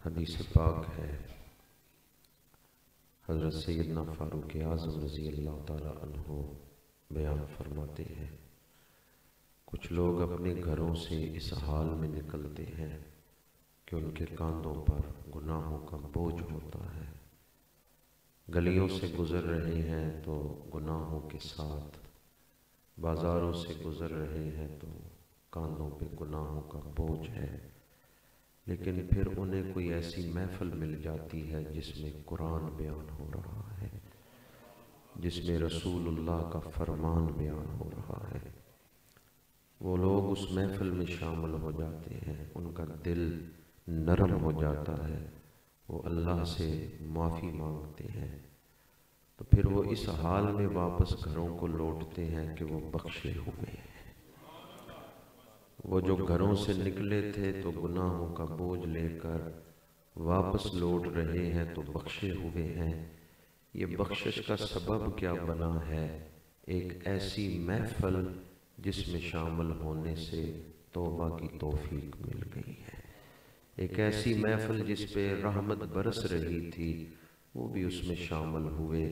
حدیث پاک ہے، حضرت سیدنا فاروق اعظم رضی اللہ تعالیٰ عنہ بیان فرماتے ہیں، کچھ لوگ اپنے گھروں سے اس حال میں نکلتے ہیں کہ ان کے کاندھوں پر گناہوں کا بوجھ ہوتا ہے، گلیوں سے گزر رہے ہیں تو گناہوں کے ساتھ، بازاروں سے گزر رہے ہیں تو کاندھوں پہ گناہوں کا بوجھ ہے، لیکن پھر انہیں کوئی ایسی محفل مل جاتی ہے جس میں قرآن بیان ہو رہا ہے، جس میں رسول اللہ کا فرمان بیان ہو رہا ہے، وہ لوگ اس محفل میں شامل ہو جاتے ہیں، ان کا دل نرم ہو جاتا ہے، وہ اللہ سے معافی مانگتے ہیں، تو پھر وہ اس حال میں واپس گھروں کو لوٹتے ہیں کہ وہ بخشے ہوئے ہیں۔ وہ جو گھروں سے نکلے تھے تو گناہوں کا بوجھ لے کر واپس لوٹ رہے ہیں تو بخشے ہوئے ہیں۔ یہ بخشش کا سبب کیا بنا ہے؟ ایک ایسی محفل جس میں شامل ہونے سے توبہ کی توفیق مل گئی ہے، ایک ایسی محفل جس پہ رحمت برس رہی تھی، وہ بھی اس میں شامل ہوئے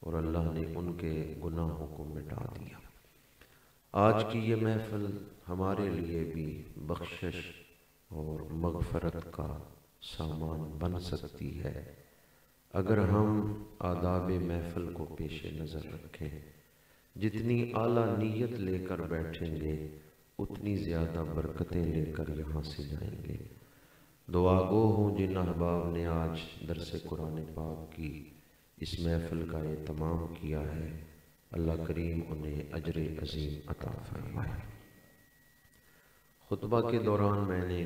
اور اللہ نے ان کے گناہوں کو مٹا دیا۔ آج کی یہ محفل ہمارے لیے بھی بخشش اور مغفرت کا سامان بن سکتی ہے اگر ہم آداب محفل کو پیش نظر رکھیں۔ جتنی اعلیٰ نیت لے کر بیٹھیں گے اتنی زیادہ برکتیں لے کر یہاں سے جائیں گے۔ دعا گو ہوں جن احباب نے آج درس قرآن پاک کی اس محفل کا اہتمام کیا ہے، اللہ کریم انہیں اجر عظیم عطا فرمائے۔ خطبہ کے دوران میں نے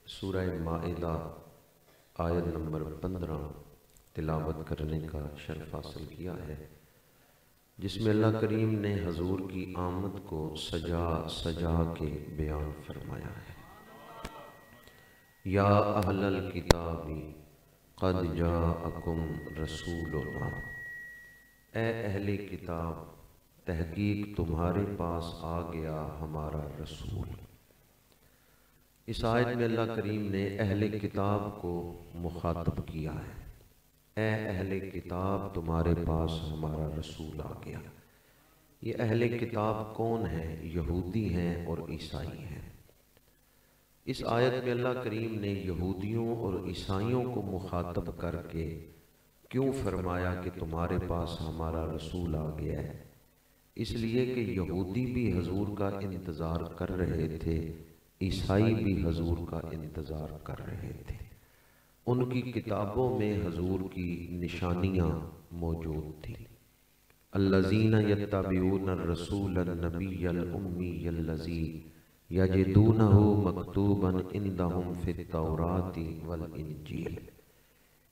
سورہ مائدہ آیت نمبر 15 تلاوت کرنے کا شرف حاصل کیا ہے، جس میں اللہ کریم نے حضور کی آمد کو سجا سجا کے بیان فرمایا ہے۔ یا اہل الکتاب قد جاءکم رسولنا، اے اہل کتاب تحقیق تمہارے پاس آ گیا ہمارا رسول۔ اس آیت میں اللہ کریم نے اہل کتاب کو مخاطب کیا ہے، اے اہل کتاب تمہارے پاس ہمارا رسول آ گیا۔ یہ اہل کتاب کون ہیں؟ یہودی ہیں اور عیسائی ہیں۔ اس آیت میں اللہ کریم نے یہودیوں اور عیسائیوں کو مخاطب کر کے کیوں فرمایا کہ تمہارے پاس ہمارا رسول آ گیا ہے؟ اس لیے کہ یہودی بھی حضور کا انتظار کر رہے تھے، عیسائی بھی حضور کا انتظار کر رہے تھے۔ ان کی کتابوں میں حضور کی نشانیاں موجود تھیں۔ الذین یتبعون الرسول النبی الامی الذی یجدونہ مکتوبا عندہم فی التوراۃ والانجیل۔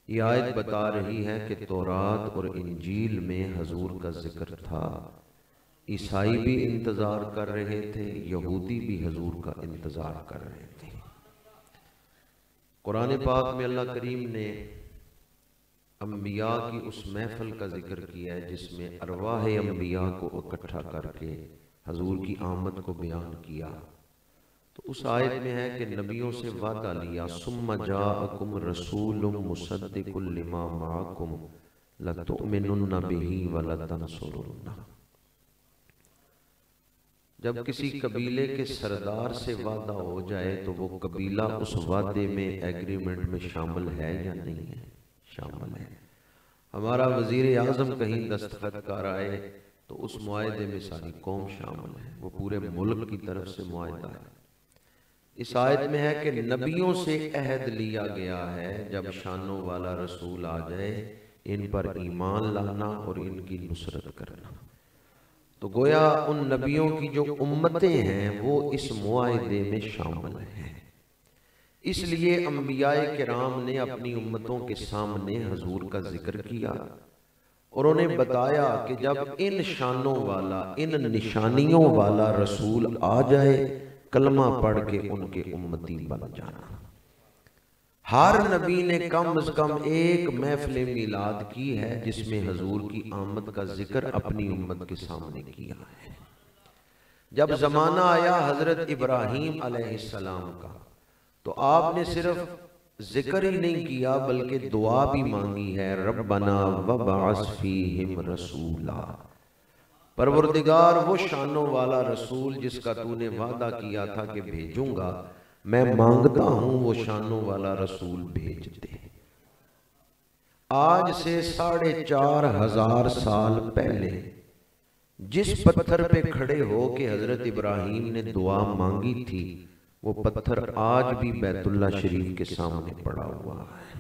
یہ آیت بتا رہی ہے کہ تورات اور انجیل میں حضور کا ذکر تھا، عیسائی بھی انتظار کر رہے تھے، یہودی بھی حضور کا انتظار کر رہے تھے۔ قرآن پاک میں اللہ کریم نے انبیاء کی اس محفل کا ذکر کیا ہے جس میں ارواح انبیاء کو اکٹھا کر کے حضور کی آمد کو بیان کیا۔ تو اس آیت میں ہے کہ نبیوں سے وعدہ لیا، ثم جاءکم رسول مصدق لما معکم لتؤمنن بہ ولتنصرنہ۔ جب کسی قبیلے کے سردار سے وعدہ ہو جائے تو وہ قبیلہ اس وعدے میں ایگریمنٹ میں شامل ہے یا نہیں ہے؟ شامل ہے۔ ہمارا وزیر اعظم کہیں دستخط کر آئے تو اس معاہدے میں ساری قوم شامل ہے، وہ پورے ملک کی طرف سے معاہدہ ہے۔ اس آیت میں ہے کہ نبیوں سے عہد لیا گیا ہے، جب شانوں والا رسول آ جائے ان پر ایمان لانا اور ان کی نصرت کرنا۔ تو گویا ان نبیوں کی جو امتیں ہیں وہ اس معاہدے میں شامل ہیں۔ اس لیے انبیاء کرام نے اپنی امتوں کے سامنے حضور کا ذکر کیا اور انہیں بتایا کہ جب ان شانوں والا، ان نشانیوں والا رسول آ جائے، کلمہ پڑھ کے ان کے امتی بن جانا۔ ہر نبی نے کم از کم ایک محفل میلاد کی ہے جس میں حضور کی آمد کا ذکر اپنی امت کے سامنے کیا ہے۔ جب زمانہ آیا حضرت ابراہیم علیہ السلام کا تو آپ نے صرف ذکر ہی نہیں کیا بلکہ دعا بھی مانگی ہے، ربنا وابعث فیہم رسولا، پروردگار وہ شانوں والا رسول جس کا تو نے وعدہ کیا تھا کہ بھیجوں گا، میں مانگتا ہوں وہ شانوں والا رسول بھیج دے۔ آج سے 4,500 سال پہلے جس پتھر پہ کھڑے ہو کے حضرت ابراہیم نے دعا مانگی تھی، وہ پتھر آج بھی بیت اللہ شریف کے سامنے پڑا ہوا ہے،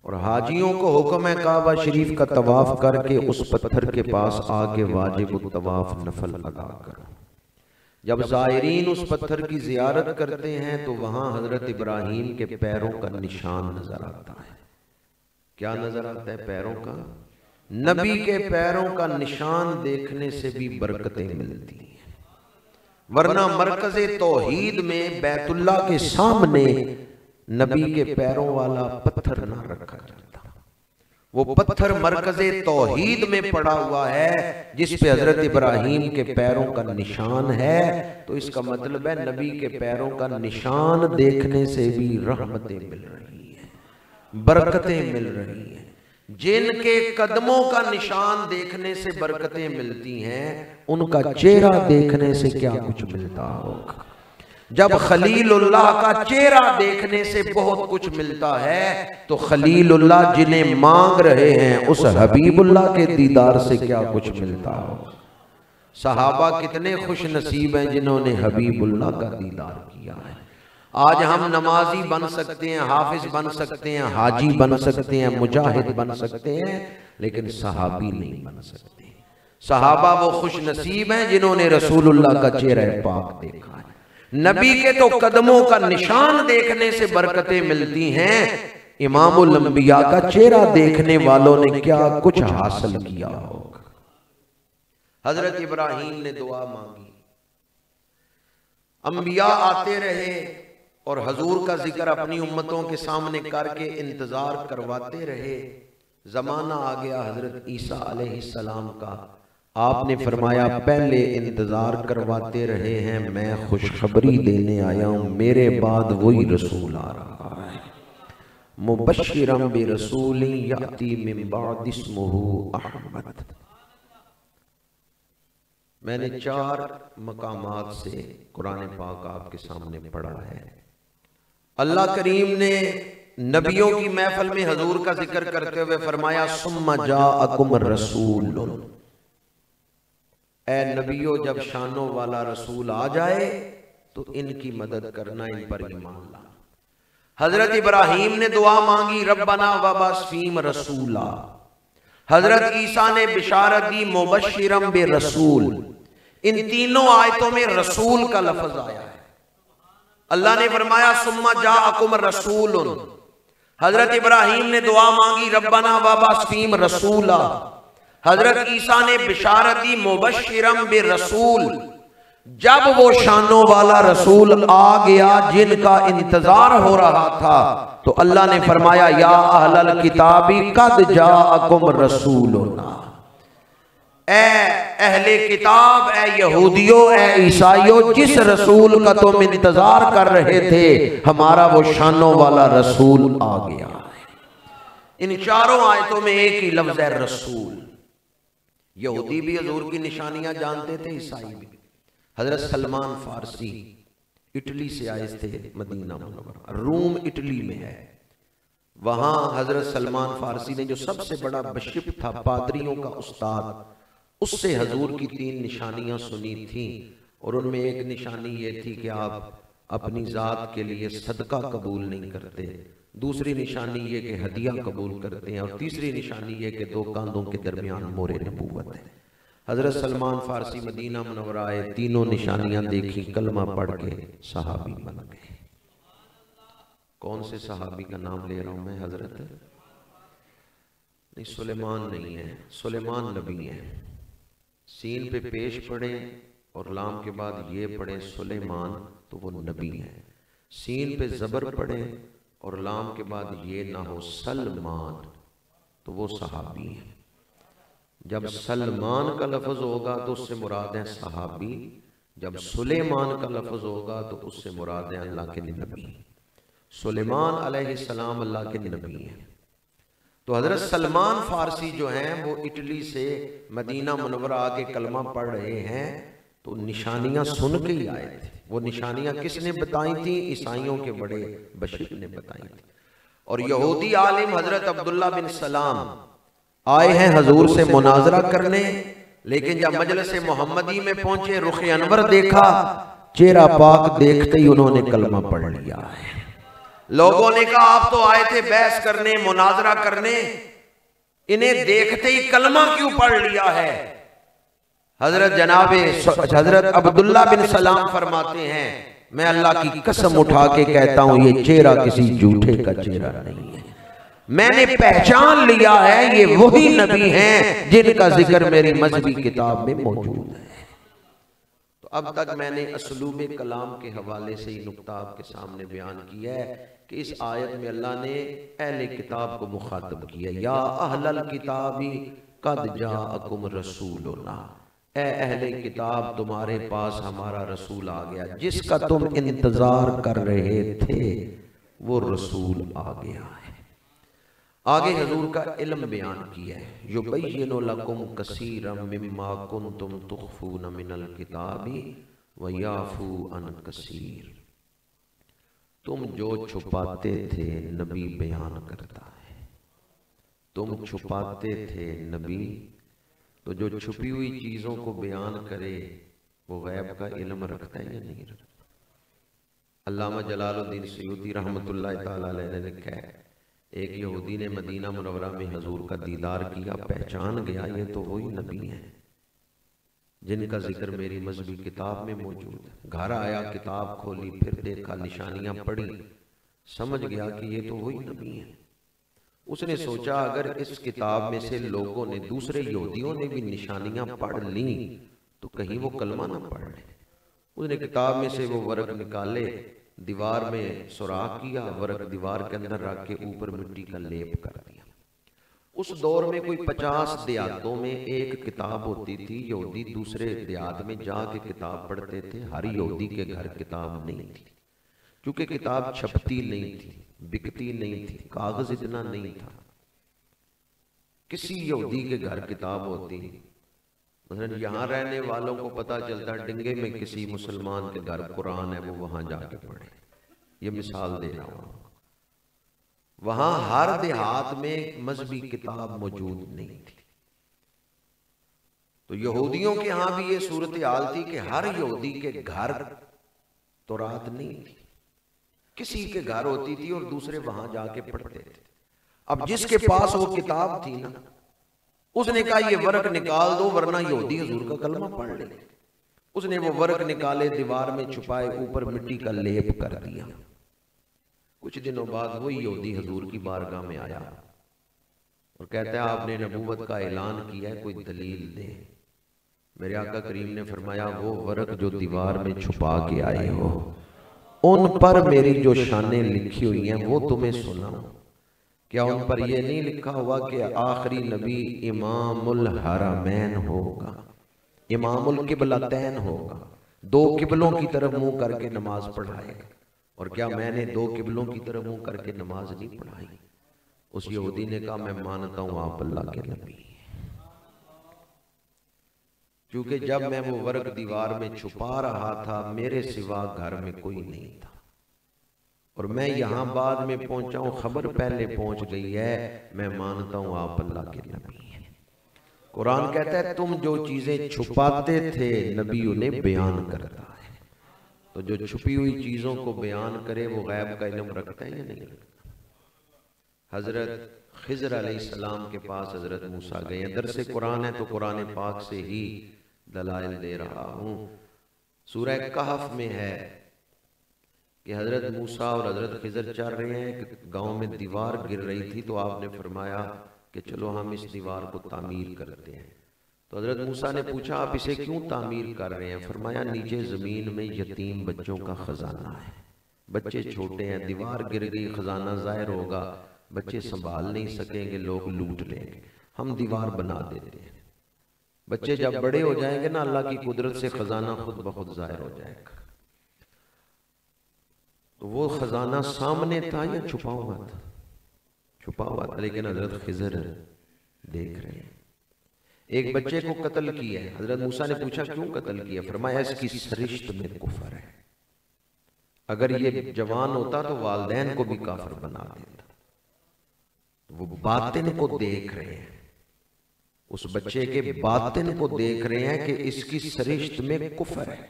اور حاجیوں کو حکم ہے کعبہ شریف کا طواف کر کے اس پتھر کے پاس آگے واجب الطواف نفل ادا کرو۔ جب زائرین اس پتھر کی زیارت کرتے ہیں تو وہاں حضرت ابراہیم کے پیروں کا نشان نظر آتا ہے۔ کیا نظر آتا ہے؟ پیروں کا، نبی کے پیروں کا نشان دیکھنے سے بھی برکتیں ملتی ہیں، ورنہ مرکز توحید میں بیت اللہ کے سامنے نبی کے پیروں والا پتھر نہ رکھا جاتا۔ وہ پتھر مرکز توحید میں پڑا ہوا ہے جس پہ حضرت ابراہیم کے پیروں کا نشان ہے، تو اس کا مطلب ہے نبی کے پیروں کا نشان دیکھنے سے بھی رحمتیں مل رہی ہیں، برکتیں مل رہی ہیں۔ جن کے قدموں کا نشان دیکھنے سے برکتیں ملتی ہیں، ان کا چہرہ دیکھنے سے کیا کچھ ملتا ہوگا۔ جب خلیل اللہ کا چہرہ دیکھنے سے بہت کچھ ملتا ہے تو خلیل اللہ جنہیں مانگ رہے ہیں اس حبیب اللہ کے دیدار سے کیا کچھ ملتا ہوگا۔ صحابہ کتنے خوش نصیب ہیں جنہوں نے حبیب اللہ کا دیدار کیا ہے۔ آج ہم نمازی بن سکتے ہیں، حافظ بن سکتے ہیں، حاجی بن سکتے ہیں، مجاہد بن سکتے ہیں، لیکن صحابی نہیں بن سکتے۔ صحابہ وہ خوش نصیب ہیں جنہوں نے رسول اللہ کا چہرہ پاک دیکھا ہے۔ نبی کے تو قدموں کا نشان دیکھنے سے برکتیں ملتی ہیں، امام الانبیاء کا چہرہ دیکھنے والوں نے کیا کچھ حاصل کیا ہوگا۔ حضرت ابراہیم نے دعا مانگی، انبیاء آتے رہے اور حضور کا ذکر اپنی امتوں کے سامنے کر کے انتظار کرواتے رہے۔ زمانہ آ گیا حضرت عیسیٰ علیہ السلام کا، آپ نے فرمایا پہلے انتظار کرواتے رہے ہیں، میں خوشخبری دینے آیا ہوں، میرے بعد وہی رسول آ رہا ہے، مبشرا برسول یأتی من بعد اسمہ احمد۔ میں نے 4 مقامات سے قرآن پاک آپ کے سامنے پڑھا ہے۔ اللہ کریم نے نبیوں کی محفل میں حضور کا ذکر کرتے ہوئے فرمایا ثم جاءکم الرسول، اے نبیوں جب شانوں والا رسول آ جائے تو ان کی مدد کرنا، ان پر ایمان لانا۔ حضرت ابراہیم نے دعا مانگی ربنا وابعث فیہم رسولا، حضرت عیسیٰ نے بشارت دی مبشرا برسول۔ ان تینوں آیتوں میں رسول کا لفظ آیا ہے۔ اللہ نے فرمایا ثم جاءکم الرسول، حضرت ابراہیم نے دعا مانگی ربنا وابعث فیہم رسولا، حضرت عیسیٰ نے بشارت دی مبشرا برسول۔ جب وہ شانوں والا رسول آ گیا جن کا انتظار ہو رہا تھا تو اللہ نے فرمایا یا اہل الکتاب قد جاءکم رسولنا، اے اہل کتاب، اے یہودیوں، اے عیسائیوں، جس رسول کا تم انتظار کر رہے تھے ہمارا وہ شانوں والا رسول آ گیا۔ ان 4 آیتوں میں ایک ہی لفظ ہے رسول۔ یہودی بھی حضور کی نشانیاں جانتے تھے، عیسائی بھی۔ حضرت سلمان فارسی اٹلی سے آئے تھے مدینہ منورہ، روم اٹلی میں ہے، وہاں حضرت سلمان فارسی نے جو سب سے بڑا بشپ تھا، پادریوں کا استاد، اس سے حضور کی 3 نشانیاں سنی تھیں، اور ان میں ایک نشانی یہ تھی کہ آپ اپنی ذات کے لیے صدقہ قبول نہیں کرتے، دوسری نشانی یہ کہ ہدیہ قبول کرتے ہیں، اور تیسری نشانی یہ کہ 2 کاندھوں کے درمیان مور نبوت ہے۔ حضرت سلمان فارسی مدینہ منورہ آئے، تینوں نشانیاں دیکھی، کلمہ پڑھ کے صحابی بن گئے۔ کون سے صحابی کا نام لے رہا ہوں میں؟ حضرت نہیں، سلیمان نہیں ہے، سلیمان نبی ہیں، سین پہ پیش پڑھیں اور لام کے بعد یہ پڑھیں سلیمان تو وہ نبی ہیں، سین پہ زبر پڑھیں اور لام کے بعد یہ نہ ہو سلمان تو وہ صحابی ہیں۔ جب سلمان کا لفظ ہوگا تو اس سے مراد ہے صحابی، جب سلیمان کا لفظ ہوگا تو اس سے مراد ہے اللہ کے نبی۔ سلیمان علیہ السلام اللہ کے نبی ہیں۔ تو حضرت سلمان فارسی جو ہیں وہ اٹلی سے مدینہ منورہ آ کے کلمہ پڑھ رہے ہیں، تو نشانیاں سن کے ہی آئے تھے۔ وہ نشانیاں کس نے بتائی تھیں؟ عیسائیوں کے بڑے بشیر نے بتائی تھی۔ اور یہودی عالم حضرت عبداللہ بن سلام آئے ہیں حضور سے مناظرہ کرنے، لیکن جب مجلس محمدی میں پہنچے، رخ انور دیکھا، چہرہ پاک دیکھتے ہی انہوں نے کلمہ پڑھ لیا ہے۔ لوگوں نے کہا آپ تو آئے تھے بحث کرنے، مناظرہ کرنے، انہیں دیکھتے ہی کلمہ کیوں پڑھ لیا ہے؟ حضرت عبداللہ بن سلام فرماتے ہیں میں اللہ کی قسم اٹھا کے کہتا ہوں یہ چہرہ کسی جھوٹے کا چہرہ نہیں ہے، میں نے پہچان لیا ہے یہ وہی نبی ہیں جن کا ذکر میری مذہبی کتاب میں موجود ہے۔ تو اب تک میں نے اسلوب کلام کے حوالے سے ہی نقطہ آپ کے سامنے بیان کیا ہے کہ اس آیت میں اللہ نے اہل کتاب کو مخاطب کیا، یا اہل الکتاب قد جاءکم رسولنا، اے اہل کتاب تمہارے پاس ہمارا رسول آ گیا، جس کا تم انتظار کر رہے تھے وہ رسول آ گیا ہے۔ آگے حضور کا علم بیان کیا ہے، یبین لکم کثیرا مما کنتم تخفون من الکتاب ویعفو عن کثیر، تم جو چھپاتے تھے نبی بیان کرتا ہے، تم چھپاتے تھے نبی، تو جو چھپی ہوئی چیزوں کو بیان کرے وہ غیب کا علم رکھتا ہے یا نہیں رکھتا؟ علامہ جلال الدین سیوطی رحمۃ اللہ تعالیٰ علیہ نے لکھا ہے ایک یہودی نے مدینہ منورہ میں حضور کا دیدار کیا، پہچان گیا یہ تو وہی نبی ہیں جن کا ذکر میری مذہبی کتاب میں موجود ہے۔ گھر آیا، کتاب کھولی، پھر دیکھا، نشانیاں پڑھی، سمجھ گیا کہ یہ تو وہی نبی ہیں۔ اس نے سوچا اگر اس کتاب میں سے لوگوں نے، دوسرے یہودیوں نے بھی نشانیاں پڑھ لیں تو کہیں وہ کلمہ نہ پڑھ لیں۔ اس نے کتاب میں سے وہ ورق نکالے، دیوار میں سوراخ کیا، ورق دیوار کے اندر رکھ کے اوپر مٹی کا لیپ کر دیا۔ اس دور میں کوئی 50 دیہاتوں میں ایک کتاب ہوتی تھی، یہودی دوسرے دیہات میں جا کے کتاب پڑھتے تھے، ہر یہودی کے گھر کتاب نہیں تھی، کیونکہ کتاب چھپتی نہیں تھی، بکتی نہیں تھی، کاغذ اتنا نہیں تھا۔ کسی یہودی کے گھر کتاب ہوتی، مثلا یہاں رہنے والوں کو پتا چلتا ڈنگے میں کسی مسلمان کے گھر قرآن ہے، وہ وہاں جا کے پڑھے، یہ مثال دے رہا ہوں۔ وہاں ہر دیہات میں مذہبی کتاب موجود نہیں تھی، تو یہودیوں کے ہاں بھی یہ صورتحال تھی کہ ہر یہودی کے گھر تورات نہیں تھی، کسی کے گھر ہوتی تھی اور دوسرے وہاں جا کے پڑھتے تھے۔ اب جس کے پاس وہ کتاب تھی نا، اس نے کہا یہ ورق نکال دو ورنہ یہودی حضور کا کلمہ پڑھ لے۔ اس نے وہ ورق نکالے، دیوار میں چھپائے، اوپر مٹی کا لیپ کر دیا۔ کچھ دنوں بعد وہی یہودی حضور کی بارگاہ میں آیا اور کہتا ہے آپ نے نبوت کا اعلان کیا ہے، کوئی دلیل دے۔ میرے آقا کریم نے فرمایا وہ ورق جو دیوار میں چھپا کے آئے ہو، ان پر میری جو شانیں لکھی ہوئی ہیں وہ تمہیں سناؤں۔ کیا ان پر یہ نہیں لکھا ہوا کہ آخری نبی امام الحرمین ہوگا، امام القبلتین ہوگا، دو قبلوں کی طرف منہ کر کے نماز پڑھائے گا؟ اور کیا میں نے دو قبلوں کی طرف منہ کر کے نماز نہیں پڑھائی؟ اس یہودی نے کہا میں مانتا ہوں آپ اللہ کے نبی ہیں، کیونکہ جب میں وہ ورق دیوار میں چھپا رہا تھا میرے سوا گھر میں کوئی نہیں تھا، اور میں یہاں بعد میں پہنچا ہوں، خبر پہلے پہنچ گئی ہے، میں مانتا ہوں آپ اللہ کے نبی ہیں۔ قرآن کہتا ہے تم جو چیزیں چھپاتے تھے نبی انہیں بیان کرتا ہے، تو جو چھپی ہوئی چیزوں کو بیان کرے وہ غیب کا علم رکھتا ہے یا نہیں رکھتا؟ حضرت خضر علیہ السلام کے پاس حضرت موسیٰ گئے ہیں، درس قرآن ہے تو قرآن پاک سے ہی دلائل دے رہا ہوں۔ سورہ کہف میں ہے کہ حضرت موسیٰ اور حضرت خضر چل رہے ہیں، کہ گاؤں میں دیوار گر رہی تھی تو آپ نے فرمایا کہ چلو ہم اس دیوار کو تعمیر کرتے ہیں۔ تو حضرت موسیٰ نے پوچھا آپ اسے کیوں تعمیر کر رہے ہیں؟ فرمایا نیچے زمین میں یتیم بچوں کا خزانہ ہے، بچے چھوٹے ہیں، دیوار گر گئی، خزانہ ظاہر ہوگا، بچے سنبھال نہیں سکیں گے، لوگ لوٹ لیں گے، ہم دیوار بنا دیتے ہیں، بچے جب بڑے ہو جائیں گے نا اللہ کی قدرت سے خزانہ خود بخود ظاہر ہو جائے گا۔ تو تو وہ خزانہ سامنے تھا یا چھپا ہوا تھا؟ چھپا ہوا تھا، لیکن حضرت خضر دیکھ رہے ہیں۔ ایک بچے کو قتل کیا ہے، حضرت موسیٰ نے پوچھا کیوں قتل کیا؟ فرمایا اس کی سرشت میں کفر ہے، اگر یہ جوان ہوتا تو والدین کو بھی کافر بنا دیتا۔ وہ باطن کو دیکھ رہے ہیں، اس بچے کے باطن کو دیکھ رہے ہیں کہ اس کی سرشت میں کفر ہے۔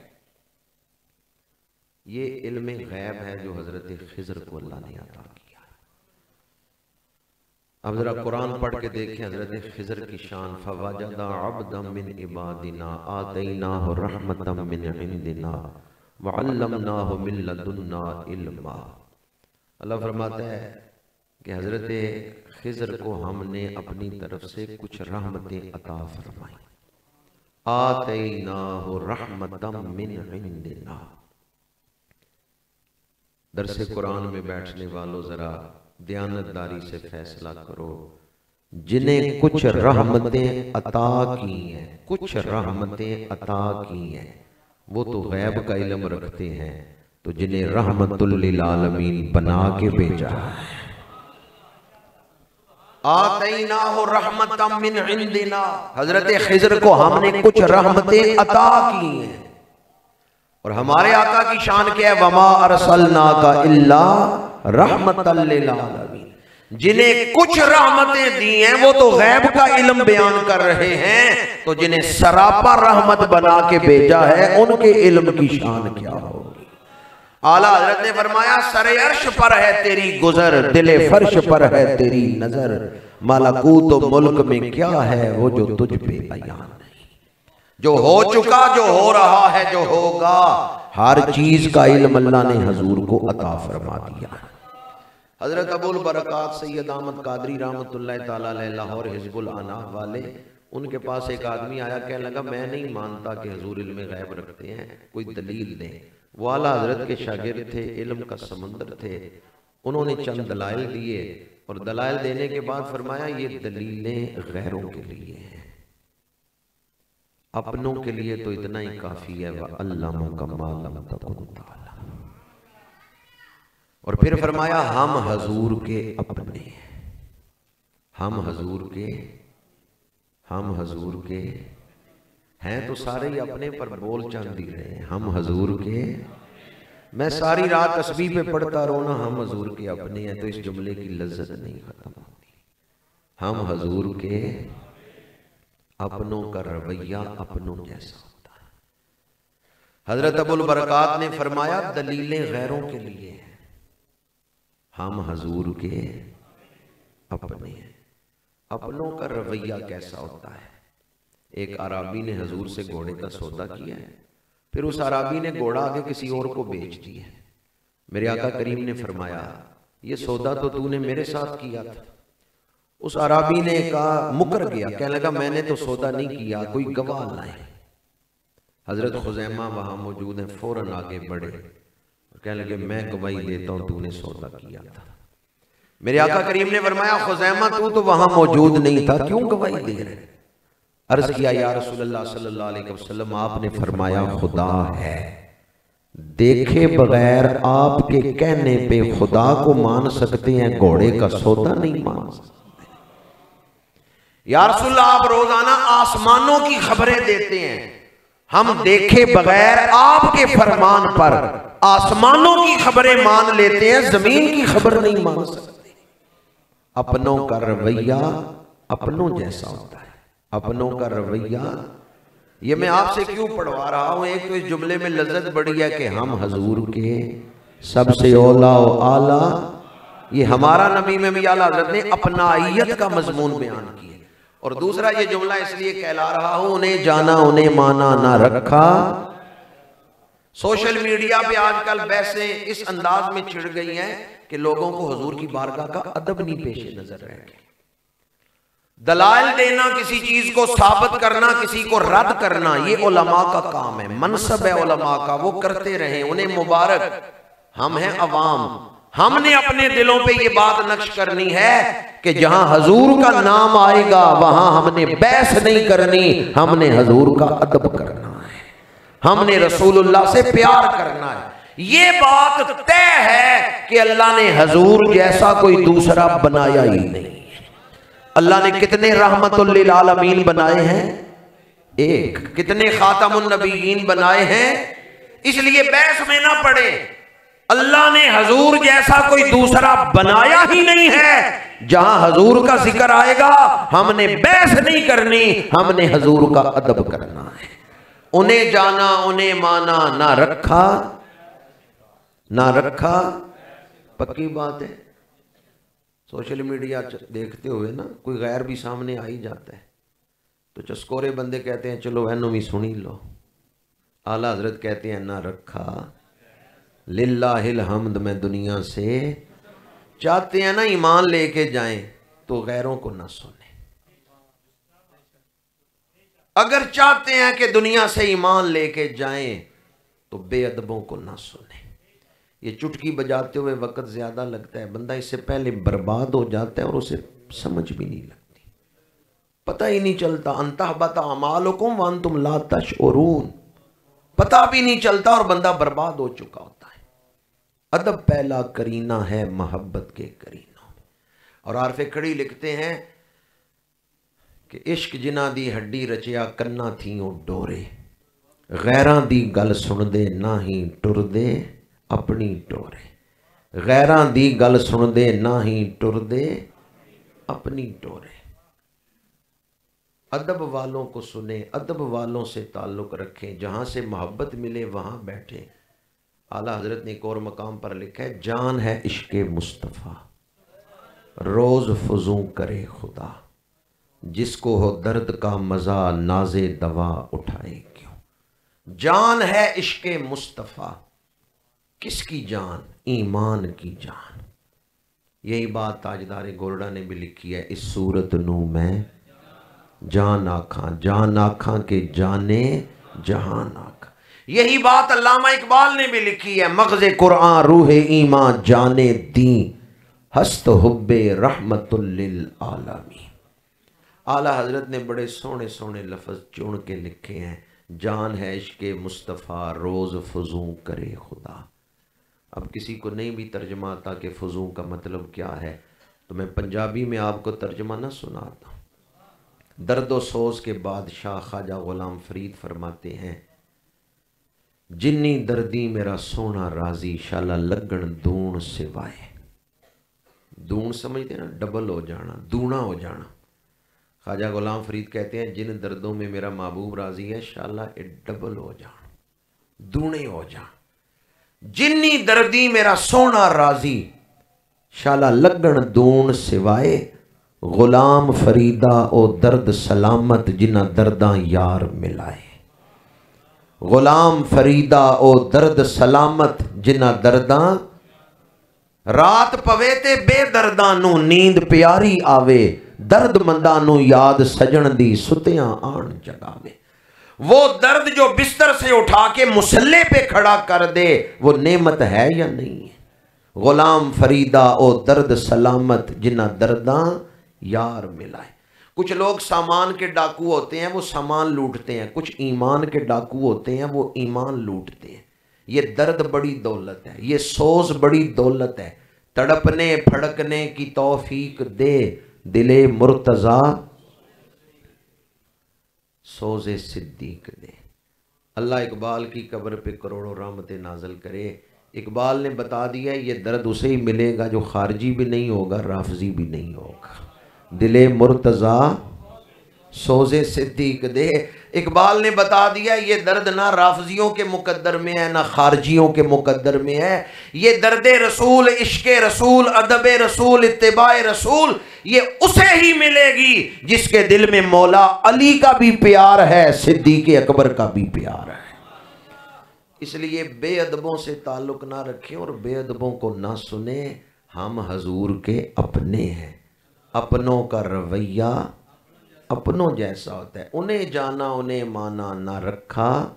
یہ علم غیب ہے جو حضرت خضر کو اللہ نے عطا کیا۔ اب ذرا قرآن پڑھ کے دیکھیں حضرت خضر کی شان۔ فَوَجَدَ عَبْدًا مِّنْ عِبَادِنَا آتَيْنَاهُ رَحْمَةً مِّنْ عِنْدِنَا وَعَلَّمْنَاهُ مِن لَّدُنَّا عِلْمًا۔ اللہ فرماتا ہے کہ حضرت خضر کو ہم نے اپنی طرف سے کچھ رحمتیں عطا فرمائیں۔ آتَيْنَاهُ رَحْمَةً مِّنْ عِنْدِنَا۔ درس قرآن میں بیٹھنے والوں ذرا دیانتداری سے فیصلہ کرو، جنہیں کچھ رحمتیں عطا کی ہیں، کچھ رحمتیں عطا کی ہیں، وہ تو غیب کا علم رکھتے ہیں، تو جنہیں رحمت للعالمین بنا کے بھیجا ہے۔ آتیناہ رحمۃ من عندنا، حضرت خضر کو ہم نے کچھ رحمتیں عطا کی ہیں، اور ہمارے آقا کی شان کیا ہے؟ وما ارسلناک الا رحمۃ للعالمین۔ جنہیں کچھ رحمتیں دی ہیں وہ تو غیب کا علم بیان کر رہے ہیں، تو جنہیں سراپا رحمت بنا کے بھیجا ہے ان کے علم کی شان کیا ہوگی؟ اعلیٰ حضرت نے فرمایا سر عرش پر ہے تیری گزر، دل فرش پر ہے تیری نظر، ملکوت و ملک میں کیا ہے وہ جو تجھ پہ بیان نہیں، جو ہو چکا، جو ہو رہا ہے، جو ہوگا، ہر چیز کا علم اللہ نے حضور کو عطا فرما دیا ہے۔ حضرت ابو البرکات سید احمد قادری رحمت اللہ تعالیٰ علیہ لاہور حزب الاناہ والے، ان کے پاس ایک آدمی آیا، کہنے لگا میں نہیں مانتا کہ حضور علم غیب رکھتے ہیں، کوئی دلیل دیں۔ وہ اعلیٰ حضرت کے شاگرد تھے، علم کا سمندر تھے، انہوں نے چند دلائل دیے، اور دلائل دینے کے بعد فرمایا یہ دلیلیں غیروں کے لیے ہیں، اپنوں کے لیے تو اتنا ہی کافی ہے۔ وَعَلَّمَكَ مَا لَمْ تَكُنْ تَعْلَمُ۔ اور پھر فرمایا ہم حضور کے اپنے ہیں، ہم حضور کے ہیں، تو سارے ہی اپنے پر بول چاندی رہے ہیں، ہم حضور کے۔ میں ساری رات تسبیح پہ پڑھتا رونا ہم حضور کے اپنے ہیں، تو اس جملے کی لذت نہیں ختم ہوتی۔ ہم حضور کے اپنوں کا رویہ اپنوں جیسا ہوتا ہے۔ حضرت ابو البرکات نے فرمایا دلیلیں غیروں کے لیے ہیں، ہم حضور کے اپنے ہیں، اپنوں کا رویہ کیسا ہوتا ہے؟ ایک عرابی نے حضور سے گھوڑے کا سودا کیا ہے، پھر اس عرابی نے گھوڑا آگے کسی اور کو بیچ دیا ہے۔ میرے آقا کریم نے فرمایا یہ سودا تو نے میرے ساتھ کیا تھا۔ اس عرابی نے کہا مکر گیا، کہنے لگا میں نے تو سودا نہیں کیا، کوئی گواہ لائے۔ حضرت خزیمہ وہاں موجود ہیں، فوراً آگے بڑھے، کہنے لگے میں گواہی دیتا ہوں تو نے سودا کیا تھا۔ میرے آقا کریم نے فرمایا خزیمہ تو وہاں موجود نہیں تھا، کیوں گواہی دے رہے؟ عرض کیا یا رسول اللہ صلی اللہ علیہ وسلم، آپ نے فرمایا خدا ہے، دیکھے بغیر آپ کے کہنے پہ خدا کو مان سکتے ہیں، گھوڑے کا سودا نہیں مان سکتے۔ یا رسول اللہ آپ روزانہ آسمانوں کی خبریں دیتے ہیں، ہم دیکھے بغیر آپ کے فرمان پر آسمانوں کی خبریں مان لیتے ہیں، زمین کی خبر نہیں مان سکتے۔ اپنوں کا رویہ اپنوں جیسا ہوتا ہے، اپنوں کا رویہ۔ یہ میں آپ سے کیوں پڑھوا رہا ہوں؟ ایک تو اس جملے میں لذت بڑی ہے کہ ہم حضور کے سب سے اولا و اعلیٰ، یہ ہمارا نبی میں بھی اعلیٰ حضرت نے اپنائیت کا مضمون بیان کیا، اور دوسرا یہ جملہ اس لیے کہلا رہا ہوں انہیں جانا انہیں مانا نہ رکھا۔ سوشل میڈیا پہ آج کل بحثیں اس انداز میں چھڑ گئی ہیں کہ لوگوں کو حضور کی بارگاہ کا ادب نہیں پیش نظر رہ گیا۔ دلائل دینا، کسی چیز کو ثابت کرنا، کسی کو رد کرنا، یہ علماء کا کام ہے، منصب ہے علماء کا، وہ کرتے رہیں، انہیں مبارک۔ ہم ہیں عوام، ہم نے اپنے دلوں پہ یہ بات نقش کرنی ہے کہ جہاں حضور کا نام آئے گا وہاں ہم نے بحث نہیں کرنی، ہم نے حضور کا ادب کرنا ہے، ہم نے رسول اللہ سے پیار کرنا ہے۔ یہ بات طے ہے کہ اللہ نے حضور جیسا کوئی دوسرا بنایا ہی نہیں۔ اللہ نے کتنے رحمت للعالمین بنائے ہیں؟ ایک۔ کتنے خاتم النبیین بنائے ہیں؟ اس لیے بحث میں نہ پڑے، اللہ نے حضور جیسا کوئی دوسرا بنایا ہی نہیں ہے۔ جہاں حضور کا ذکر آئے گا ہم نے بحث نہیں کرنی، ہم نے حضور کا ادب کرنا ہے۔ انہیں جانا انہیں مانا، نہ رکھا نہ رکھا، پکی بات ہے۔ سوشل میڈیا دیکھتے ہوئے نا کوئی غیر بھی سامنے آ ہی جاتا ہے تو چسکورے بندے کہتے ہیں چلو اینو بھی سنی لو۔ اعلیٰ حضرت کہتے ہیں نہ رکھا، للہ الحمد میں دنیا سے چاہتے ہیں نا ایمان لے کے جائیں تو غیروں کو نہ سنیں۔ اگر چاہتے ہیں کہ دنیا سے ایمان لے کے جائیں تو بے ادبوں کو نہ سنیں۔ یہ چٹکی بجاتے ہوئے وقت زیادہ لگتا ہے، بندہ اس سے پہلے برباد ہو جاتا ہے اور اسے سمجھ بھی نہیں لگتی، پتہ ہی نہیں چلتا۔ انتحبط اعمالکم وانتم لا تشعرون، پتہ بھی نہیں چلتا اور بندہ برباد ہو چکا ہوتا ہے۔ ادب پہلا کرینہ ہے محبت کے کرینوں میں۔ اور عارف کھڑی لکھتے ہیں کہ عشق جنہ دی ہڈی رچیا کنا تھیوں ڈورے، غیراں دی گل سن دے نہ ہی ٹر دے اپنی ٹورے، غیراں دی گل سن دے نہ ہی ٹر دے اپنی ٹورے۔ ادب والوں کو سنیں، ادب والوں سے تعلق رکھیں، جہاں سے محبت ملے وہاں بیٹھیں۔ اعلیٰ حضرت نے ایک اور مقام پر لکھا ہے جان ہے عشق مصطفیٰ روز فزوں کرے خدا، جس کو ہو درد کا مزہ ناز دوا اٹھائے کیوں۔ جان ہے عشق مصطفیٰ، کس کی جان؟ ایمان کی جان۔ یہی بات تاجدار گورڈا نے بھی لکھی ہے، اس صورت نو میں جان آکھاں، جان آکھاں کے جانے جہان آکھاں۔ یہی بات علامہ اقبال نے بھی لکھی ہے، مغز قرآن روح ایمان جانے دین، ہست حب رحمت للعالمین۔ اعلیٰ حضرت نے بڑے سونے سونے لفظ چن کے لکھے ہیں، جان ہے عشق مصطفیٰ روز فزوں کرے خدا۔ اب کسی کو نہیں بھی ترجمہ آتا کہ فزوں کا مطلب کیا ہے تو میں پنجابی میں آپ کو ترجمہ نہ سناتا ہوں۔ درد و سوز کے بادشاہ خواجہ غلام فرید فرماتے ہیں، جنی دردی میرا سونا راضی شالا لگن دون سوائے۔ دون سمجھتے ہیں نا، ڈبل ہو جانا، دونا ہو جانا۔ خواجہ غلام فرید کہتے ہیں جن دردوں میں میرا محبوب راضی ہے شالا ڈبل ہو جان، دونے ہو جان۔ جنی دردی میرا سونا راضی شالا لگن دون سوائے، غلام فریدہ او درد سلامت جنہ درداں یار ملائے۔ غلام فریدہ او درد سلامت جنہ درداں، رات پوے تے بے درداں نو نیند پیاری آوے، درد منداں نو یاد سجن دی ستیاں آن جگاوے۔ وہ درد جو بستر سے اٹھا کے مسلح پہ کھڑا کر دے وہ نعمت ہے یا نہیں ہے؟ غلام فریدہ او درد سلامت جنہ درداں یار ملائے۔ کچھ لوگ سامان کے ڈاکو ہوتے ہیں وہ سامان لوٹتے ہیں، کچھ ایمان کے ڈاکو ہوتے ہیں وہ ایمان لوٹتے ہیں۔ یہ درد بڑی دولت ہے، یہ سوز بڑی دولت ہے، تڑپنے پھڑکنے کی توفیق دے دل مرتضیٰ سوز صدیق دے۔ اللہ اقبال کی قبر پہ کروڑوں رحمتیں نازل کرے۔ اقبال نے بتا دیا یہ درد اسے ہی ملے گا جو خارجی بھی نہیں ہوگا رافضی بھی نہیں ہوگا۔ دل مرتضیٰ سوز صدیق دے۔ اقبال نے بتا دیا یہ درد نہ رافضیوں کے مقدر میں ہے نہ خارجیوں کے مقدر میں ہے، یہ درد رسول، عشق رسول، ادب رسول، اتباع رسول یہ اسے ہی ملے گی جس کے دل میں مولا علی کا بھی پیار ہے، صدیق اکبر کا بھی پیار ہے۔ اس لیے بے ادبوں سے تعلق نہ رکھیں اور بے ادبوں کو نہ سنیں۔ ہم حضور کے اپنے ہیں، اپنوں کا رویہ اپنوں جیسا ہوتا ہے۔ انہیں جانا انہیں مانا نہ رکھا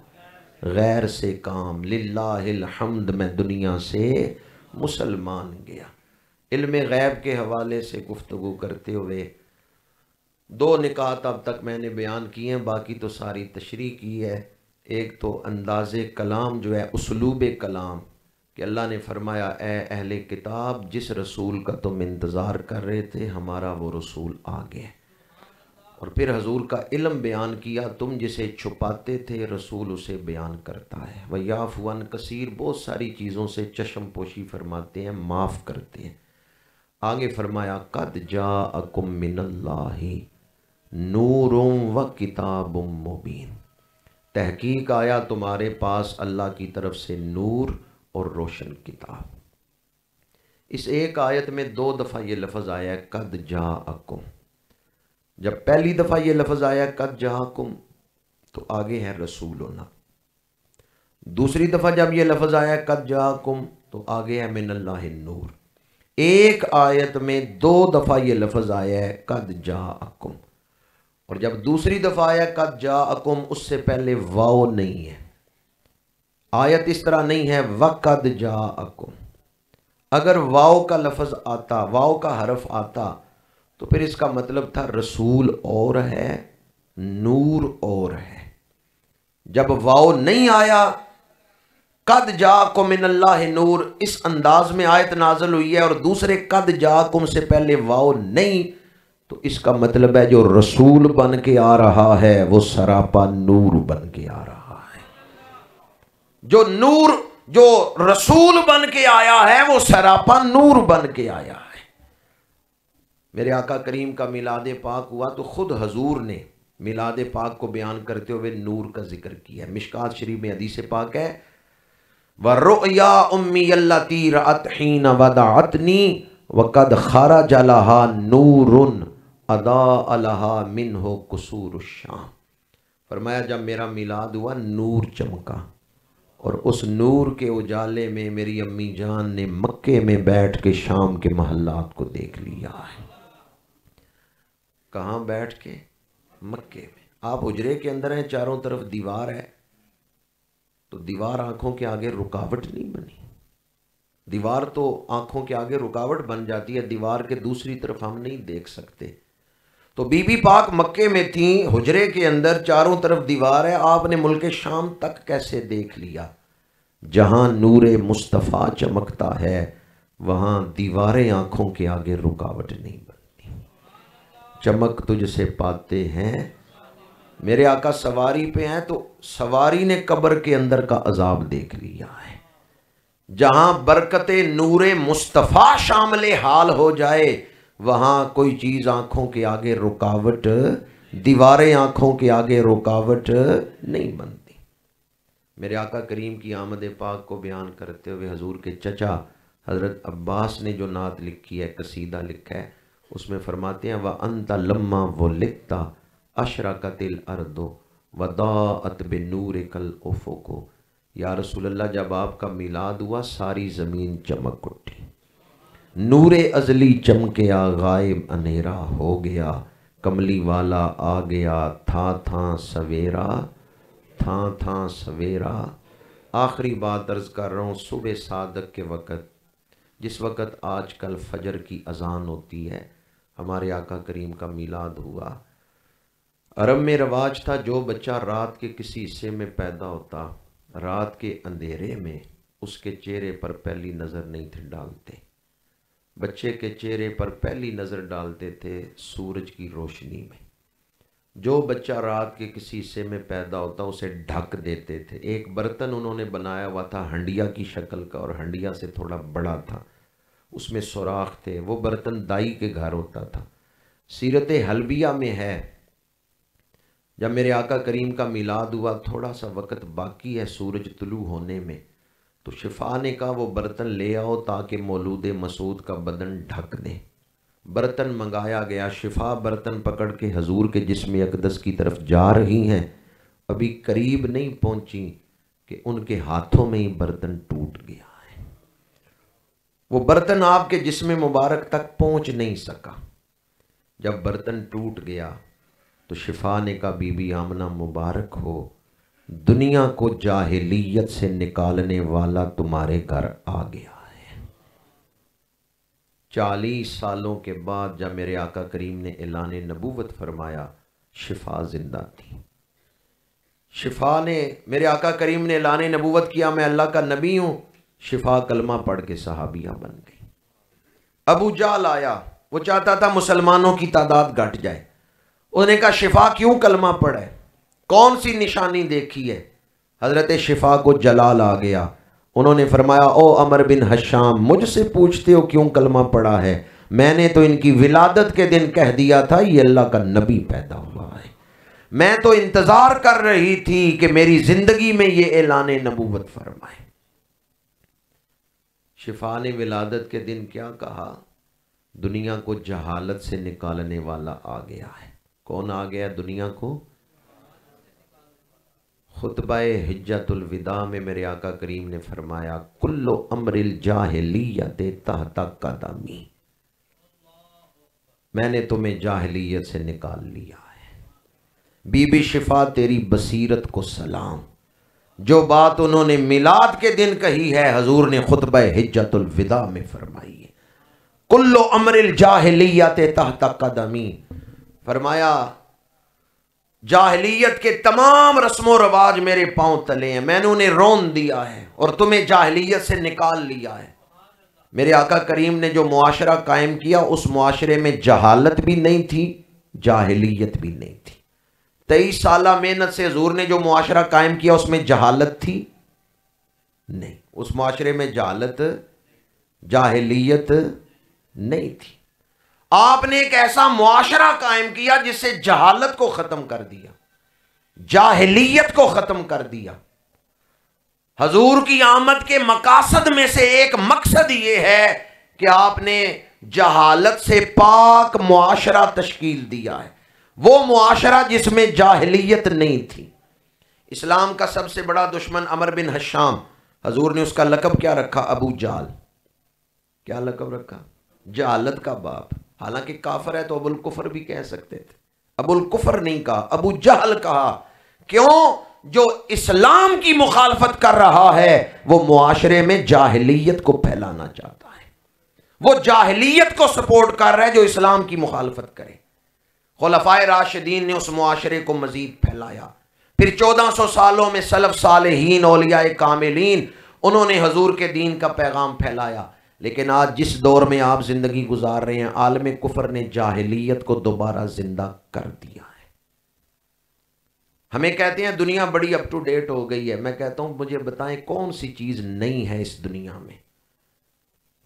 غیر سے کام، للہ الحمد میں دنیا سے مسلمان گیا۔ علم غیب کے حوالے سے گفتگو کرتے ہوئے دو نکات اب تک میں نے بیان کی ہیں، باقی تو ساری تشریح کی ہے۔ ایک تو انداز کلام جو ہے، اسلوب کلام، کہ اللہ نے فرمایا اے اہل کتاب جس رسول کا تم انتظار کر رہے تھے ہمارا وہ رسول آ گیا، اور پھر حضور کا علم بیان کیا، تم جسے چھپاتے تھے رسول اسے بیان کرتا ہے، وَيَعْفُو عَنْ كَثِيرٍ، بہت ساری چیزوں سے چشم پوشی فرماتے ہیں، معاف کرتے ہیں۔ آگے فرمایا قَدْ جَاءَكُم مِّنَ اللَّهِ نُورٌ وَكِتَابٌ مُّبِينٌ، تحقیق آیا تمہارے پاس اللہ کی طرف سے نور اور روشن کتاب۔ اس ایک آیت میں 2 دفعہ یہ لفظ آیا ہے قَدْ جَاءَكُم۔ جب پہلی دفعہ یہ لفظ آیا قَدْ جَاءَكُم تو آگے ہے رسولنا، دوسری دفعہ جب یہ لفظ آیا قَدْ جَاءَكُم تو آگے ہے مِنَ اللَّهِ النور۔ ایک آیت میں 2 دفعہ یہ لفظ آیا ہے قَدْ جَاءَكُم، اور جب دوسری دفعہ آیا قَدْ جَاءَكُم اس سے پہلے واو نہیں ہے، آیت اس طرح نہیں ہے وَقَدْ جَاءَكُم۔ اگر واو کا لفظ آتا، واو کا حرف آتا تو پھر اس کا مطلب تھا رسول اور ہے نور اور ہے۔ جب واو نہیں آیا قَدْ جَاءَكُم مِّنَ اللَّهِ نور، اس انداز میں آیت نازل ہوئی ہے، اور دوسرے قَدْ جَاءَكُم سے پہلے واو نہیں، تو اس کا مطلب ہے جو رسول بن کے آ رہا ہے وہ سراپا نور بن کے آ رہا ہے۔ جو نور، جو رسول بن کے آیا ہے وہ سراپا نور بن کے آیا ہے۔ میرے آقا کریم کا میلاد پاک ہوا تو خود حضور نے میلاد پاک کو بیان کرتے ہوئے نور کا ذکر کیا ہے۔ مشکات شریف میں حدیث پاک ہے وَالرُّؤْيَا أُمِّيَ الَّتِي رَأَتْ حِينَ وَدَعَتْنِي وَقَدْ خَرَجَ لَهَا نُورٌ أَضَاءَ لَهَا مِنْهُ قُصُورُ الشام۔ فرمایا جب میرا میلاد ہوا نور چمکا، اور اس نور کے اجالے میں میری امی جان نے مکے میں بیٹھ کے شام کے محلات کو دیکھ لیا ہے۔ کہاں بیٹھ کے؟ مکے میں۔ آپ حجرے کے اندر ہیں، چاروں طرف دیوار ہے، تو دیوار آنکھوں کے آگے رکاوٹ نہیں بنی، دیوار تو آنکھوں کے آگے رکاوٹ بن جاتی ہے، دیوار کے دوسری طرف ہم نہیں دیکھ سکتے۔ تو بی بی پاک مکے میں تھیں، حجرے کے اندر چاروں طرف دیوار ہے، آپ نے ملک شام تک کیسے دیکھ لیا؟ جہاں نور مصطفیٰ چمکتا ہے وہاں دیواریں آنکھوں کے آگے رکاوٹ نہیں بنتی۔ چمک تجھ سے پاتے ہیں، میرے آقا سواری پہ ہیں تو سواری نے قبر کے اندر کا عذاب دیکھ لیا ہے۔ جہاں برکت نور مصطفیٰ شامل حال ہو جائے وہاں کوئی چیز آنکھوں کے آگے رکاوٹ، دیواریں آنکھوں کے آگے رکاوٹ نہیں بنتی۔ میرے آقا کریم کی آمد پاک کو بیان کرتے ہوئے حضور کے چچا حضرت عباس نے جو نعت لکھی ہے، قصیدہ لکھا ہے، اس میں فرماتے ہیں وَأَنْتَ لَمَّا وُلِدْتَ أَشْرَقَتِ الْأَرْضُ وَضَاءَتْ بِنُورِكَ الْأُفُقُ، یا رسول اللہ جب آپ کا میلاد ہوا ساری زمین چمک اٹھی، نور ازلی چمکیا غائب اندھیرا ہو گیا، کملی والا آ گیا تھا تھا سویرا، تھا تھا سویرا۔ آخری بات عرض کر رہا ہوں، صبح صادق کے وقت، جس وقت آج کل فجر کی اذان ہوتی ہے، ہمارے آقا کریم کا میلاد ہوا۔ عرب میں رواج تھا جو بچہ رات کے کسی حصے میں پیدا ہوتا، رات کے اندھیرے میں اس کے چہرے پر پہلی نظر نہیں تھے ڈالتے، بچے کے چہرے پر پہلی نظر ڈالتے تھے سورج کی روشنی میں۔ جو بچہ رات کے کسی حصے میں پیدا ہوتا اسے ڈھک دیتے تھے۔ ایک برتن انہوں نے بنایا ہوا تھا ہنڈیا کی شکل کا، اور ہنڈیا سے تھوڑا بڑا تھا، اس میں سوراخ تھے، وہ برتن دائی کے گھر ہوتا تھا۔ سیرت حلبیہ میں ہے جب میرے آقا کریم کا میلاد ہوا تھوڑا سا وقت باقی ہے سورج طلوع ہونے میں، تو شفا نے کہا وہ برتن لے آؤ تاکہ مولود مسعود کا بدن ڈھک دیں۔ برتن منگایا گیا، شفا برتن پکڑ کے حضور کے جسم اقدس کی طرف جا رہی ہیں، ابھی قریب نہیں پہنچی کہ ان کے ہاتھوں میں ہی برتن ٹوٹ گیا ہے۔ وہ برتن آپ کے جسم مبارک تک پہنچ نہیں سکا۔ جب برتن ٹوٹ گیا تو شفا نے کہا بی بی آمنہ مبارک ہو، دنیا کو جاہلیت سے نکالنے والا تمہارے گھر آ گیا ہے۔ 40 سالوں کے بعد جب میرے آقا کریم نے اعلان نبوت فرمایا، شفا زندہ تھی۔ شفا نے، میرے آقا کریم نے اعلان نبوت کیا میں اللہ کا نبی ہوں، شفا کلمہ پڑھ کے صحابیہ بن گئی۔ ابو جہل آیا، وہ چاہتا تھا مسلمانوں کی تعداد گھٹ جائے، انہوں نے کہا شفا کیوں کلمہ پڑھا ہے، کون سی نشانی دیکھی ہے؟ حضرت شفا کو جلال آ گیا، انہوں نے فرمایا او عمر بن حشام، مجھ سے پوچھتے ہو کیوں کلمہ پڑھا ہے؟ میں نے تو ان کی ولادت کے دن کہہ دیا تھا یہ اللہ کا نبی پیدا ہوا ہے، میں تو انتظار کر رہی تھی کہ میری زندگی میں یہ اعلان نبوت فرمائے۔ شفا نے ولادت کے دن کیا کہا؟ دنیا کو جہالت سے نکالنے والا آ گیا ہے۔ کون آ گیا دنیا کو؟ خطبہ حجت الوداع میں میرے آقا کریم نے فرمایا کل امر الجاہلیت تحت قدمی، میں نے تمہیں جاہلیت سے نکال لیا ہے۔ بی بی شفا تیری بصیرت کو سلام، جو بات انہوں نے میلاد کے دن کہی ہے حضور نے خطبہ حجت الوداع میں فرمائی ہے، کل امر الجاہلیت تحت قدمی، فرمایا جاہلیت کے تمام رسم و رواج میرے پاؤں تلے ہیں، میں نے انہیں رون دیا ہے اور تمہیں جاہلیت سے نکال لیا ہے۔ میرے آقا کریم نے جو معاشرہ قائم کیا اس معاشرے میں جہالت بھی نہیں تھی، جاہلیت بھی نہیں تھی۔ 23 سالہ محنت سے حضور نے جو معاشرہ قائم کیا اس میں جہالت تھی نہیں، اس معاشرے میں جاہلیت نہیں تھی۔ آپ نے ایک ایسا معاشرہ قائم کیا جس سے جہالت کو ختم کر دیا، جاہلیت کو ختم کر دیا۔ حضور کی آمد کے مقاصد میں سے ایک مقصد یہ ہے کہ آپ نے جہالت سے پاک معاشرہ تشکیل دیا ہے، وہ معاشرہ جس میں جاہلیت نہیں تھی۔ اسلام کا سب سے بڑا دشمن عمر بن حشام، حضور نے اس کا لقب کیا رکھا؟ ابو جہل۔ کیا لقب رکھا؟ جہالت کا باپ۔ حالانکہ کافر ہے تو ابو الکفر بھی کہہ سکتے تھے، ابو الکفر نہیں کہا، ابو جہل کہا۔ کیوں؟ جو اسلام کی مخالفت کر رہا ہے وہ معاشرے میں جاہلیت کو پھیلانا چاہتا ہے، وہ جاہلیت کو سپورٹ کر رہا ہے جو اسلام کی مخالفت کرے۔ خلفائے راشدین نے اس معاشرے کو مزید پھیلایا، پھر 1400 سالوں میں سلف صالحین اولیاء کاملین انہوں نے حضور کے دین کا پیغام پھیلایا۔ لیکن آج جس دور میں آپ زندگی گزار رہے ہیں، عالم کفر نے جاہلیت کو دوبارہ زندہ کر دیا ہے۔ ہمیں کہتے ہیں دنیا بڑی اپ ٹو ڈیٹ ہو گئی ہے، میں کہتا ہوں مجھے بتائیں کون سی چیز نہیں ہے اس دنیا میں؟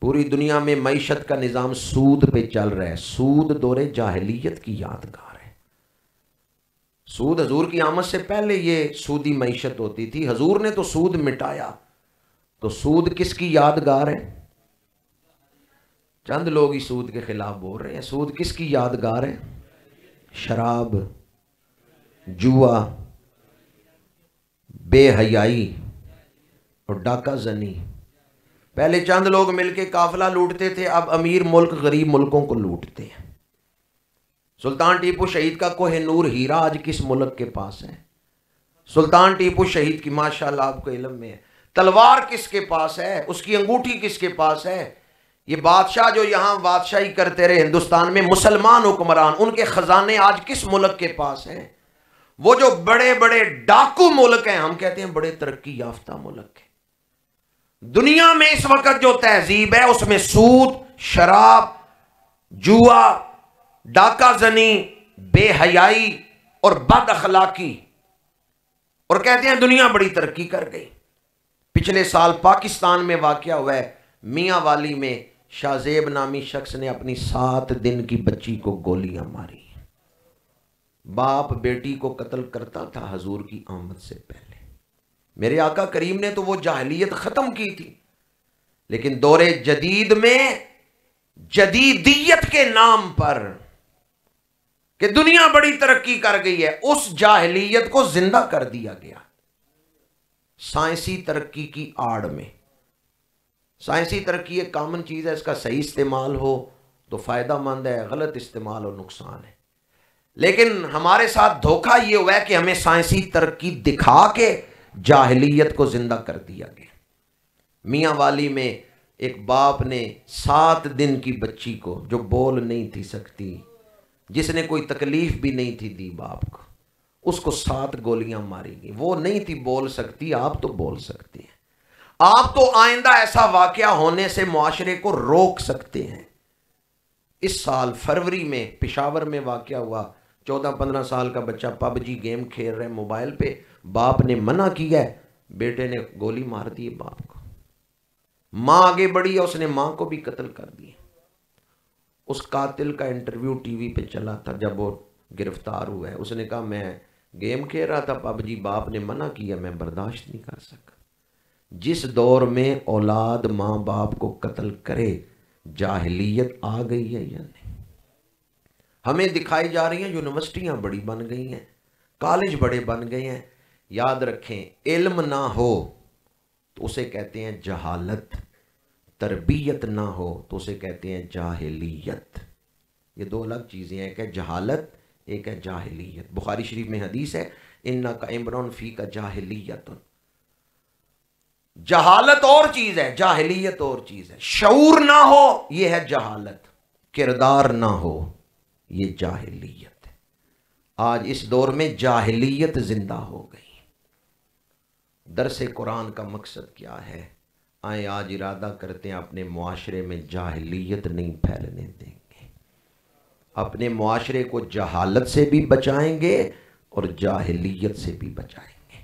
پوری دنیا میں معیشت کا نظام سود پہ چل رہا ہے، سود دور جاہلیت کی یادگار ہے۔ سود حضور کی آمد سے پہلے یہ سودی معیشت ہوتی تھی، حضور نے تو سود مٹایا، تو سود کس کی یادگار ہے؟ چند لوگ ہی سود کے خلاف بول رہے ہیں، سود کس کی یادگار ہے؟ شراب، جوا، بے حیائی اور ڈاکہ زنی۔ پہلے چند لوگ مل کے قافلہ لوٹتے تھے، اب امیر ملک غریب ملکوں کو لوٹتے ہیں۔ سلطان ٹیپو شہید کا کوہ نور ہیرا آج کس ملک کے پاس ہے؟ سلطان ٹیپو شہید کی، ماشاءاللہ آپ کو علم میں ہے، تلوار کس کے پاس ہے؟ اس کی انگوٹھی کس کے پاس ہے؟ یہ بادشاہ جو یہاں بادشاہی کرتے رہے ہندوستان میں، مسلمان حکمران، ان کے خزانے آج کس ملک کے پاس ہیں؟ وہ جو بڑے بڑے ڈاکو ملک ہیں، ہم کہتے ہیں بڑے ترقی یافتہ ملک ہیں۔ دنیا میں اس وقت جو تہذیب ہے اس میں سود، شراب، جوا، ڈاکہ زنی، بے حیائی اور بد اخلاقی، اور کہتے ہیں دنیا بڑی ترقی کر گئی۔ پچھلے سال پاکستان میں واقعہ ہوا ہے، میاں والی میں شاہ زیب نامی شخص نے اپنی 7 دن کی بچی کو گولیاں ماری۔ باپ بیٹی کو قتل کرتا تھا حضور کی آمد سے پہلے۔ میرے آقا کریم نے تو وہ جاہلیت ختم کی تھی، لیکن دور جدید میں جدیدیت کے نام پر کہ دنیا بڑی ترقی کر گئی ہے، اس جاہلیت کو زندہ کر دیا گیا سائنسی ترقی کی آڑ میں۔ سائنسی ترقی ایک کامن چیز ہے، اس کا صحیح استعمال ہو تو فائدہ مند ہے، غلط استعمال ہو نقصان ہے۔ لیکن ہمارے ساتھ دھوکہ یہ ہوا ہے کہ ہمیں سائنسی ترقی دکھا کے جاہلیت کو زندہ کر دیا گیا۔ میاں والی میں ایک باپ نے 7 دن کی بچی کو، جو بول نہیں تھی سکتی، جس نے کوئی تکلیف بھی نہیں تھی دی باپ کو، اس کو 7 گولیاں ماری گئی۔ وہ نہیں تھی بول سکتی، آپ تو بول سکتے ہیں۔ آپ تو آئندہ ایسا واقعہ ہونے سے معاشرے کو روک سکتے ہیں۔ اس سال فروری میں پشاور میں واقعہ ہوا، 14-15 سال کا بچہ پب جی گیم کھیل رہے موبائل پہ، باپ نے منع کیا ہے، بیٹے نے گولی مار دی باپ کو، ماں آگے بڑھی ہے، اس نے ماں کو بھی قتل کر دی۔ اس قاتل کا انٹرویو ٹی وی پہ چلا تھا جب وہ گرفتار ہوا ہے، اس نے کہا میں گیم کھیل رہا تھا پب جی، باپ نے منع کیا، میں برداشت نہیں کر سکا۔ جس دور میں اولاد ماں باپ کو قتل کرے، جاہلیت آ گئی ہے یا نہیں؟ ہمیں دکھائی جا رہی ہیں یونیورسٹیاں بڑی بن گئی ہیں، کالج بڑے بن گئے ہیں۔ یاد رکھیں، علم نہ ہو تو اسے کہتے ہیں جہالت، تربیت نہ ہو تو اسے کہتے ہیں جاہلیت۔ یہ دو الگ چیزیں ہیں، ایک ہے جہالت، ایک ہے جاہلیت۔ بخاری شریف میں حدیث ہے انک امرؤ فیک جاہلیت۔ جہالت اور چیز ہے، جاہلیت اور چیز ہے۔ شعور نہ ہو یہ ہے جہالت، کردار نہ ہو یہ جاہلیت ہے۔ آج اس دور میں جاہلیت زندہ ہو گئی۔ درس قرآن کا مقصد کیا ہے؟ آئیں آج ارادہ کرتے ہیں اپنے معاشرے میں جاہلیت نہیں پھیلنے دیں گے، اپنے معاشرے کو جہالت سے بھی بچائیں گے اور جاہلیت سے بھی بچائیں گے۔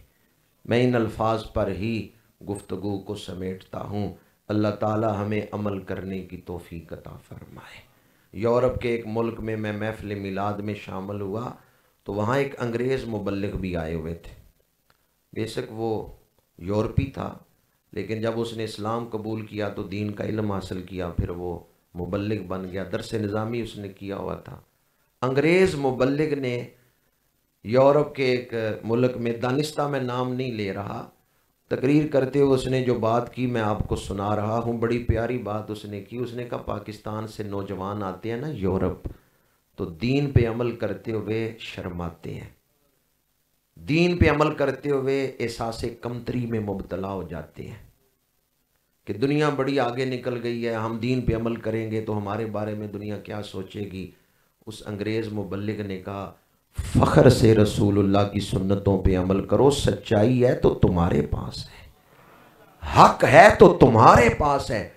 میں ان الفاظ پر ہی گفتگو کو سمیٹتا ہوں۔ اللہ تعالی ہمیں عمل کرنے کی توفیق عطا فرمائے۔ یورپ کے ایک ملک میں محفل میلاد میں شامل ہوا تو وہاں ایک انگریز مبلغ بھی آئے ہوئے تھے۔ بیشک وہ یورپی تھا، لیکن جب اس نے اسلام قبول کیا تو دین کا علم حاصل کیا، پھر وہ مبلغ بن گیا، درس نظامی اس نے کیا ہوا تھا۔ انگریز مبلغ نے یورپ کے ایک ملک میں، دانستہ میں نام نہیں لے رہا، تقریر کرتے ہوئے اس نے جو بات کی میں آپ کو سنا رہا ہوں، بڑی پیاری بات اس نے کی۔ اس نے کہا پاکستان سے نوجوان آتے ہیں نا یورپ تو دین پہ عمل کرتے ہوئے شرماتے ہیں، دین پہ عمل کرتے ہوئے احساس کمتری میں مبتلا ہو جاتے ہیں کہ دنیا بڑی آگے نکل گئی ہے، ہم دین پہ عمل کریں گے تو ہمارے بارے میں دنیا کیا سوچے گی۔ اس انگریز مبلغ نے کہا فخر سے رسول اللہ کی سنتوں پہ عمل کرو، سچائی ہے تو تمہارے پاس ہے، حق ہے تو تمہارے پاس ہے،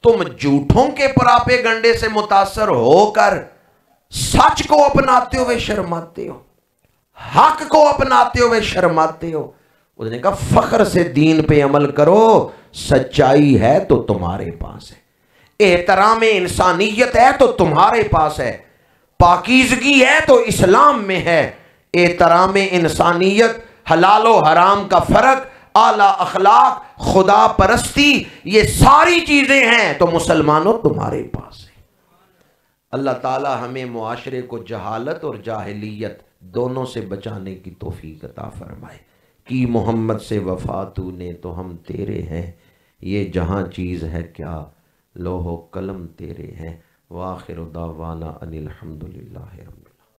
تم جھوٹوں کے پراپے گنڈے سے متاثر ہو کر سچ کو اپناتے ہوئے شرماتے ہو، حق کو اپناتے ہوئے شرماتے ہو۔ اس نے کہا فخر سے دین پہ عمل کرو، سچائی ہے تو تمہارے پاس ہے، احترام انسانیت ہے تو تمہارے پاس ہے، پاکیزگی ہے تو اسلام میں ہے، احترام انسانیت، حلال و حرام کا فرق، اعلیٰ اخلاق، خدا پرستی، یہ ساری چیزیں ہیں تو مسلمانوں تمہارے پاس ہے۔ اللہ تعالی ہمیں معاشرے کو جہالت اور جاہلیت دونوں سے بچانے کی توفیق عطا فرمائے۔ کی محمد سے وفا تو نے تو ہم تیرے ہیں، یہ جہاں چیز ہے کیا لوح و قلم تیرے ہیں۔ وآخر دعوانا ان الحمد للہ رب